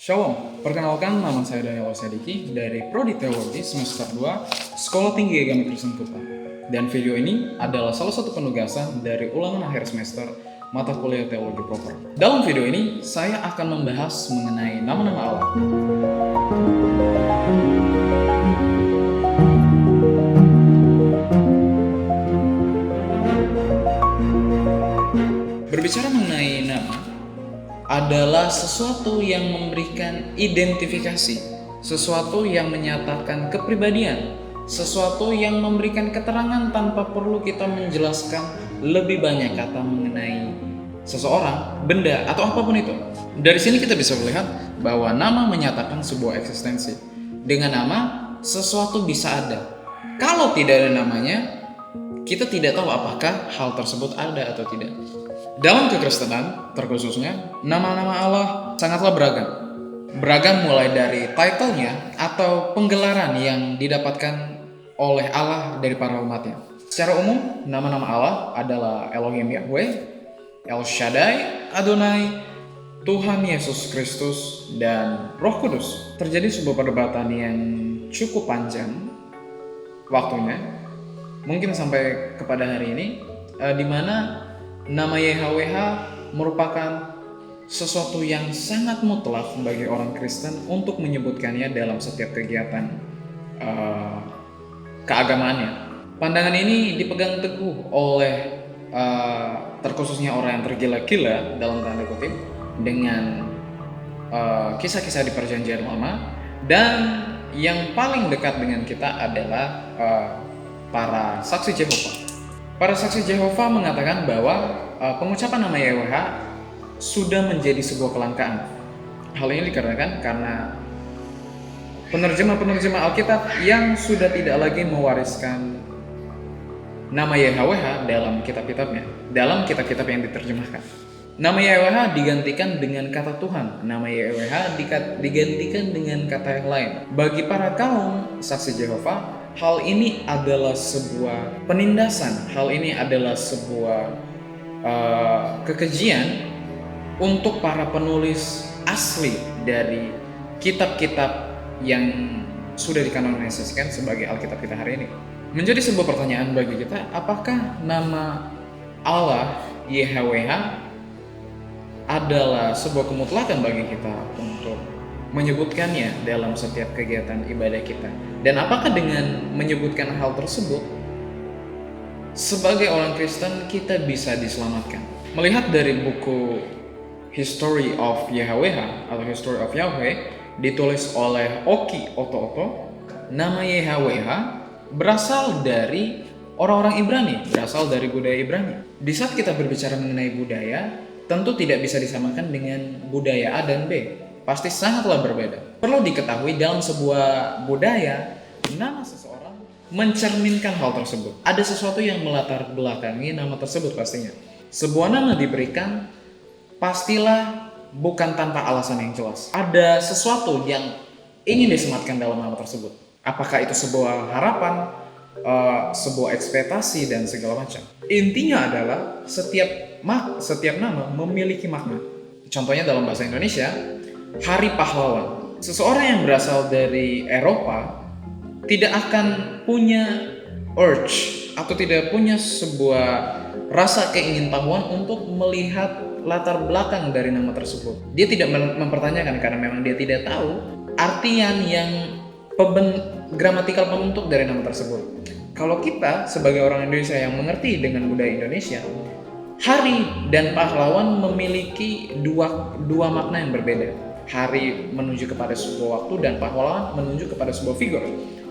Shalom, perkenalkan nama saya Daniel Osadiki dari Prodi Teologi semester 2 Sekolah Tinggi Agama Kristen Kupang. Dan video ini adalah salah satu penugasan dari ulangan akhir semester mata kuliah Teologi Proper. Dalam video ini, saya akan membahas mengenai nama-nama Allah. Berbicara mengenai nama, adalah sesuatu yang memberikan identifikasi, sesuatu yang menyatakan kepribadian, sesuatu yang memberikan keterangan tanpa perlu kita menjelaskan lebih banyak kata mengenai seseorang, benda, atau apapun itu. Dari sini kita bisa melihat bahwa nama menyatakan sebuah eksistensi. Dengan nama, sesuatu bisa ada. Kalau tidak ada namanya, kita tidak tahu apakah hal tersebut ada atau tidak. Dalam kekristenan, terkhususnya, nama-nama Allah sangatlah beragam. Beragam mulai dari title-nya atau penggelaran yang didapatkan oleh Allah dari para umatnya. Secara umum, nama-nama Allah adalah Elohim Yahweh, El Shaddai, Adonai, Tuhan Yesus Kristus, dan Roh Kudus. Terjadi sebuah perdebatan yang cukup panjang waktunya, mungkin sampai kepada hari ini, di mana nama YHWH merupakan sesuatu yang sangat mutlak bagi orang Kristen untuk menyebutkannya dalam setiap kegiatan keagamaannya. Pandangan ini dipegang teguh oleh terkhususnya orang yang tergila-gila dalam tanda kutip dengan kisah-kisah di Perjanjian Lama, dan yang paling dekat dengan kita adalah para saksi Jehovah. Para saksi Jehovah mengatakan bahwa pengucapan nama YHWH sudah menjadi sebuah kelangkaan. Hal ini dikarenakan karena penerjemah-penerjemah Alkitab yang sudah tidak lagi mewariskan nama YHWH dalam kitab-kitabnya, dalam kitab-kitab yang diterjemahkan. Nama YHWH digantikan dengan kata Tuhan, nama YHWH digantikan dengan kata yang lain. Bagi para kaum saksi Jehovah, hal ini adalah sebuah penindasan, hal ini adalah sebuah kekejian untuk para penulis asli dari kitab-kitab yang sudah dikanonisasikan sebagai Alkitab kita hari ini. Menjadi sebuah pertanyaan bagi kita, apakah nama Allah YHWH adalah sebuah kemutlakan bagi kita untuk menyebutkannya dalam setiap kegiatan ibadah kita? Dan apakah dengan menyebutkan hal tersebut, sebagai orang Kristen kita bisa diselamatkan? Melihat dari buku History of YHWH atau History of Yahweh ditulis oleh Oki Oto-Oto, nama YHWH berasal dari orang-orang Ibrani, berasal dari budaya Ibrani. Di saat kita berbicara mengenai budaya, tentu tidak bisa disamakan dengan budaya A dan B. Pasti sangatlah berbeda. Perlu diketahui dalam sebuah budaya, nama seseorang mencerminkan hal tersebut. Ada sesuatu yang melatar belakangi nama tersebut pastinya. Sebuah nama diberikan pastilah bukan tanpa alasan yang jelas. Ada sesuatu yang ingin disematkan dalam nama tersebut. Apakah itu sebuah harapan, sebuah ekspektasi, dan segala macam. Intinya adalah setiap nama memiliki makna. Contohnya dalam bahasa Indonesia, Hari Pahlawan. Seseorang yang berasal dari Eropa tidak akan punya urge atau tidak punya sebuah rasa keingintahuan untuk melihat latar belakang dari nama tersebut. Dia tidak mempertanyakan karena memang dia tidak tahu artian yang gramatikal pembentuk dari nama tersebut. Kalau kita sebagai orang Indonesia yang mengerti dengan budaya Indonesia, hari dan pahlawan memiliki dua makna yang berbeda. Hari menunjuk kepada sebuah waktu dan pahlawan menunjuk kepada sebuah figur.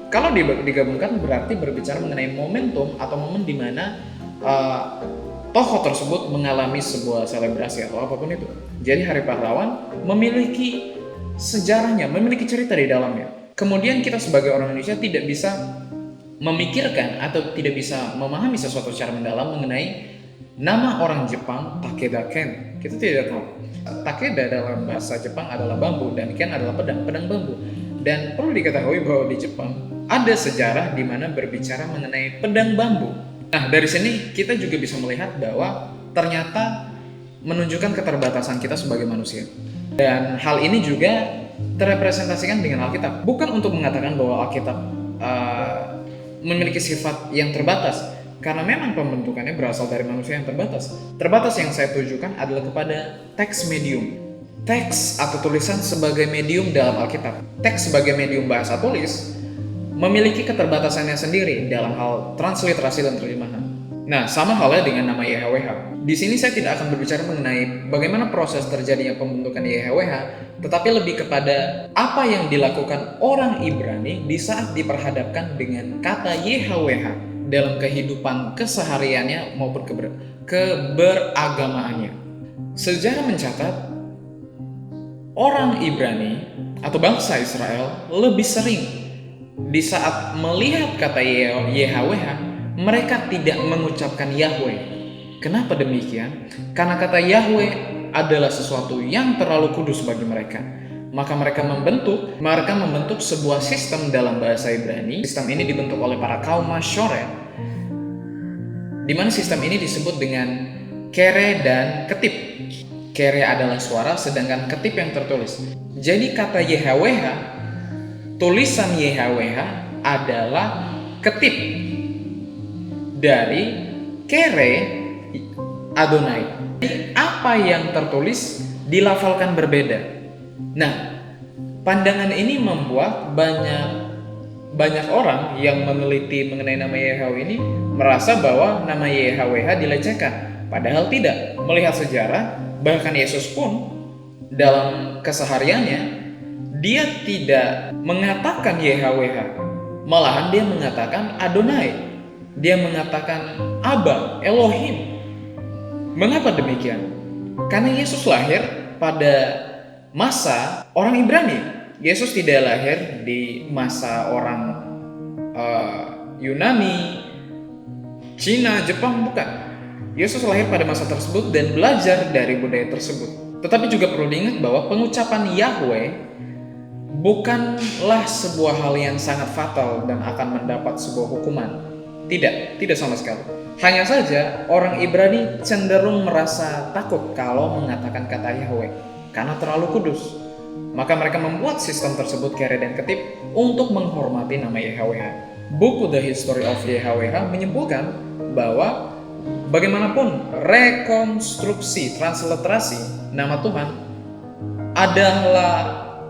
Kalau digabungkan berarti berbicara mengenai momentum atau momen di mana tokoh tersebut mengalami sebuah selebrasi atau apapun itu. Jadi Hari Pahlawan memiliki sejarahnya, memiliki cerita di dalamnya. Kemudian kita sebagai orang Indonesia tidak bisa memikirkan atau tidak bisa memahami sesuatu secara mendalam mengenai nama orang Jepang Takeda Ken. Kita tidak tahu. Takeda dalam bahasa Jepang adalah bambu dan Ken adalah pedang bambu. Dan perlu diketahui bahwa di Jepang ada sejarah di mana berbicara mengenai pedang bambu. Nah, dari sini kita juga bisa melihat bahwa ternyata menunjukkan keterbatasan kita sebagai manusia. Dan hal ini juga terrepresentasikan dengan Alkitab. Bukan untuk mengatakan bahwa Alkitab memiliki sifat yang terbatas, karena memang pembentukannya berasal dari manusia yang terbatas. Terbatas yang saya tujukan adalah kepada teks medium. Teks atau tulisan sebagai medium dalam Alkitab. Teks sebagai medium bahasa tulis memiliki keterbatasannya sendiri dalam hal transliterasi dan terjemahan. Nah, sama halnya dengan nama YHWH. Di sini saya tidak akan berbicara mengenai bagaimana proses terjadinya pembentukan YHWH, tetapi lebih kepada apa yang dilakukan orang Ibrani di saat diperhadapkan dengan kata YHWH dalam kehidupan kesehariannya maupun keberagamaannya. Sejarah mencatat orang Ibrani atau bangsa Israel lebih sering di saat melihat kata YHWH mereka tidak mengucapkan Yahweh. Kenapa demikian? Karena kata Yahweh adalah sesuatu yang terlalu kudus bagi mereka. Maka mereka membentuk sebuah sistem dalam bahasa Ibrani. Sistem ini dibentuk oleh para kaum Masyoret, di mana sistem ini disebut dengan kere dan ketip. Kere adalah suara, sedangkan ketip yang tertulis. Jadi kata YHWH, tulisan YHWH adalah ketip dari kere Adonai. Jadi apa yang tertulis dilafalkan berbeda. Nah, pandangan ini membuat banyak orang yang meneliti mengenai nama YHWH ini merasa bahwa nama YHWH dilecehkan. Padahal tidak. Melihat sejarah, bahkan Yesus pun dalam kesehariannya dia tidak mengatakan YHWH. Malahan dia mengatakan Adonai. Dia mengatakan Abba, Elohim. Mengapa demikian? Karena Yesus lahir pada masa orang Ibrani. Yesus tidak lahir di masa orang Yunani, Cina, Jepang, bukan. Yesus lahir pada masa tersebut dan belajar dari budaya tersebut. Tetapi juga perlu diingat bahwa pengucapan Yahweh bukanlah sebuah hal yang sangat fatal dan akan mendapat sebuah hukuman. Tidak sama sekali. Hanya saja orang Ibrani cenderung merasa takut kalau mengatakan kata Yahweh karena terlalu kudus. Maka mereka membuat sistem tersebut kere dan ketip untuk menghormati nama YHWH. Buku The History of YHWH menyebutkan bahwa bagaimanapun rekonstruksi transliterasi nama Tuhan adalah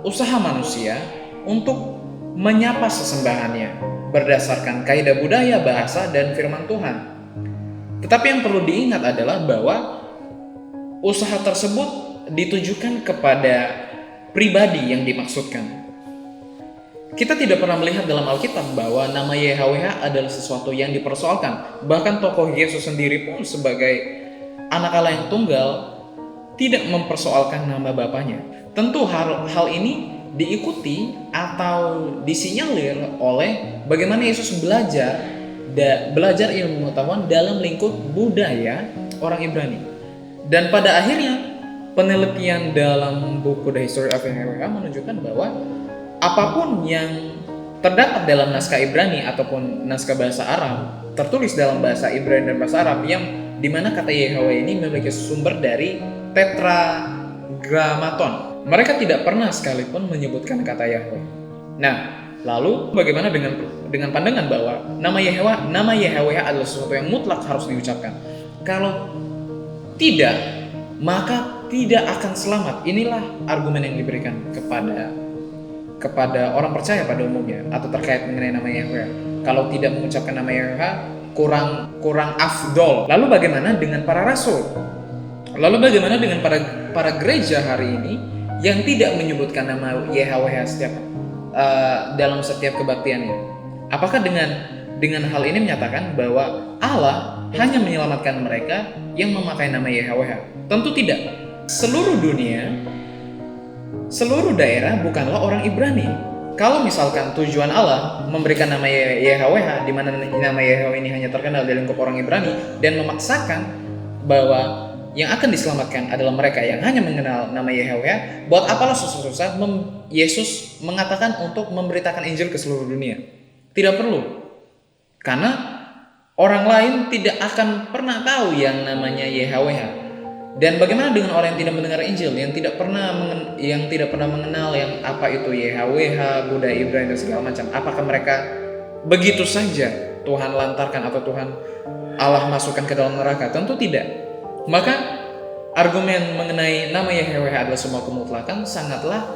usaha manusia untuk menyapa sesembahannya berdasarkan kaidah budaya, bahasa, dan firman Tuhan. Tetapi yang perlu diingat adalah bahwa usaha tersebut ditujukan kepada pribadi yang dimaksudkan. Kita tidak pernah melihat dalam Alkitab bahwa nama YHWH adalah sesuatu yang dipersoalkan. Bahkan tokoh Yesus sendiri pun sebagai anak Allah yang tunggal tidak mempersoalkan nama Bapaknya. Tentu hal ini diikuti atau disinyalir oleh bagaimana Yesus belajar ilmu pengetahuan dalam lingkup budaya orang Ibrani. Dan pada akhirnya penelitian dalam buku The History of YHWH menunjukkan bahwa apapun yang terdapat dalam naskah Ibrani ataupun naskah bahasa Arab tertulis dalam bahasa Ibrani dan bahasa Arab yang dimana kata YHWH ini memiliki sumber dari Tetragrammaton. Mereka tidak pernah sekalipun menyebutkan kata Yahweh. Nah, lalu bagaimana dengan pandangan bahwa nama YHWH adalah sesuatu yang mutlak harus diucapkan? Kalau tidak, maka tidak akan selamat. Inilah argumen yang diberikan kepada orang percaya pada umumnya atau terkait mengenai nama YHWH. Kalau tidak mengucapkan nama YHWH, kurang afdol. Lalu bagaimana dengan para rasul? Lalu bagaimana dengan para gereja hari ini yang tidak menyebutkan nama YHWH dalam setiap kebaktiannya? Apakah dengan hal ini menyatakan bahwa Allah hanya menyelamatkan mereka yang memakai nama YHWH? Tentu tidak. Seluruh dunia, seluruh daerah bukanlah orang Ibrani. Kalau misalkan tujuan Allah memberikan nama YHWH, di mana nama YHWH ini hanya terkenal di lingkup orang Ibrani, dan memaksakan bahwa yang akan diselamatkan adalah mereka yang hanya mengenal nama YHWH, buat apalah susah-susah Yesus mengatakan untuk memberitakan Injil ke seluruh dunia? Tidak perlu. Karena orang lain tidak akan pernah tahu yang namanya YHWH. Dan bagaimana dengan orang yang tidak mendengar Injil, yang tidak pernah mengenal yang apa itu YHWH, Buddha Ibrahim dan segala macam? Apakah mereka begitu saja Tuhan lantarkan atau Tuhan Allah masukkan ke dalam neraka? Tentu tidak. Maka argumen mengenai nama YHWH adalah semua kemutlakan sangatlah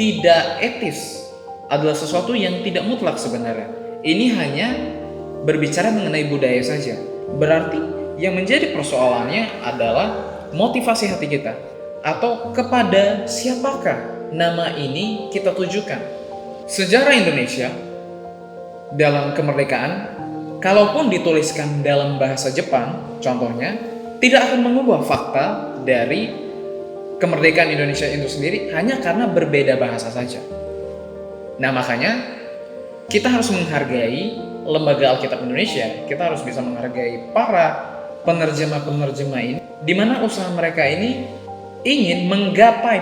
tidak etis, adalah sesuatu yang tidak mutlak sebenarnya. Ini hanya berbicara mengenai budaya saja. Berarti yang menjadi persoalannya adalah motivasi hati kita, atau kepada siapakah nama ini kita tujukan. Sejarah Indonesia dalam kemerdekaan, kalaupun dituliskan dalam bahasa Jepang contohnya, tidak akan mengubah fakta dari kemerdekaan Indonesia itu sendiri hanya karena berbeda bahasa saja. Nah, makanya kita harus menghargai lembaga Alkitab Indonesia. Kita harus bisa menghargai para penerjemah-penerjemah ini, di mana usaha mereka ini ingin menggapai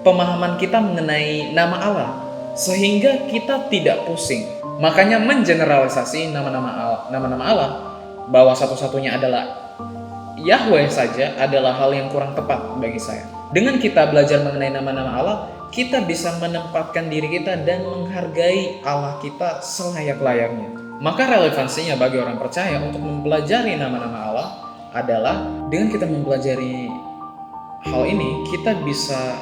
pemahaman kita mengenai nama Allah, sehingga kita tidak pusing. Makanya mengeneralisasi nama-nama Allah bahwa satu-satunya adalah Yahweh saja adalah hal yang kurang tepat bagi saya. Dengan kita belajar mengenai nama-nama Allah, kita bisa menempatkan diri kita dan menghargai Allah kita selayak-layaknya. Maka relevansinya bagi orang percaya untuk mempelajari nama-nama Allah adalah dengan kita mempelajari hal ini, kita bisa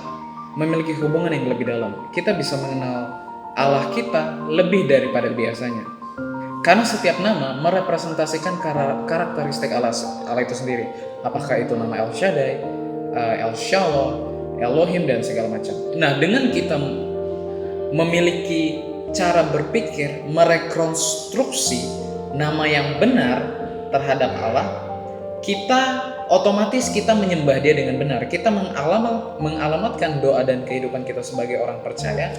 memiliki hubungan yang lebih dalam. Kita bisa mengenal Allah kita lebih daripada biasanya. Karena setiap nama merepresentasikan karakteristik Allah itu sendiri. Apakah itu nama El Shaddai, El Shalom, Elohim, dan segala macam. Nah, dengan kita memiliki cara berpikir merekonstruksi nama yang benar terhadap Allah, otomatis kita menyembah Dia dengan benar. Kita mengalamatkan doa dan kehidupan kita sebagai orang percaya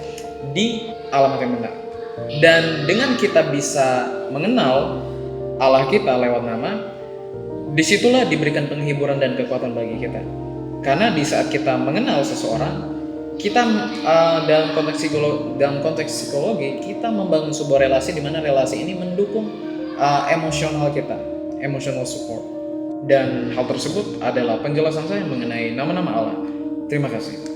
di alamat yang benar. Dan dengan kita bisa mengenal Allah kita lewat nama, disitulah diberikan penghiburan dan kekuatan bagi kita. Karena di saat kita mengenal seseorang, kita dalam konteks psikologi kita membangun sebuah relasi di mana relasi ini mendukung emosional kita, emotional support. Dan hal tersebut adalah penjelasan saya mengenai nama-nama Allah. Terima kasih.